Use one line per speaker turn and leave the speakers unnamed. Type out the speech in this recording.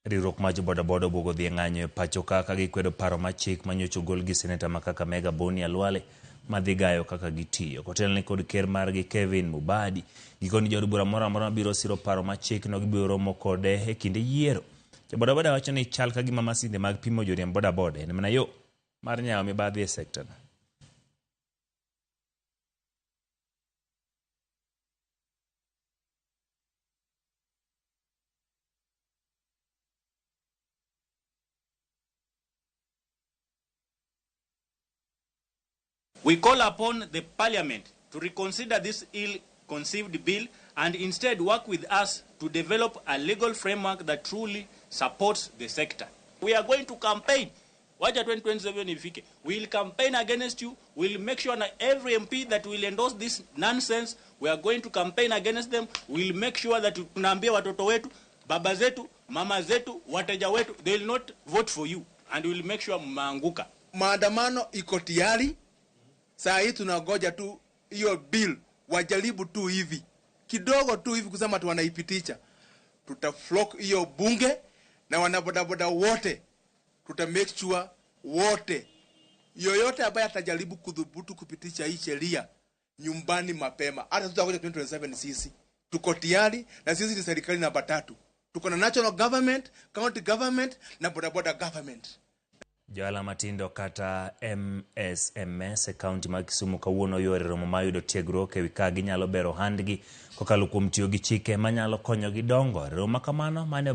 Riwruok mar boda obuogo dhi ng'anyo e pacho kaka gikwedo paro mar chik manyocha ogol gi seneta ma Kakamega Boni Alwale madhi gayo kaka gitiyo. Kotelni kod ker margi Kevin Mubadi gikoni jood bura moro amora mabiro siro paro mar chik no gibiro romo kode e kinde yiero. Boda wacho ni chal ka gima masinde mag pimo joriemb boda en mana yo mar nyawo mibadhi e sekta no.
We call upon the Parliament to reconsider this ill-conceived bill and instead work with us to develop a legal framework that truly supports the sector. We are going to campaign. Waja 2027 ifike. We'll campaign against you. We'll make sure that every MP that will endorse this nonsense, we are going to campaign against them. We'll make sure that tunaambia watoto wetu, baba zetu, mama zetu, wateja wetu, they will not vote for you. And we'll make sure mmaanguka.
Maandamano iko tayari. Saa hii tunagoja tu hiyo bill wajaribu tu hivi kidogo tu hivi kusema tu wanaipitisha. Tutaflock hiyo bunge na wanabodaboda wote, tuta make sure wote yoyote ambaye atajaribu kudhubutu kupitisha hii sheria nyumbani mapema. Hata tutakuja 2027 sisi tuko tayari, na sisi ni serikali namba 3. Tuko na national government, county government na bodaboda government.
Jala matindo kata MSMS e kaunti mag Kisumu kawuono yore romo mayudo tiegruok e wi ka ginyalo bero handgi kokalo kuom tiyo gi chike manyalo konyo gi dongo. Romo kamano mane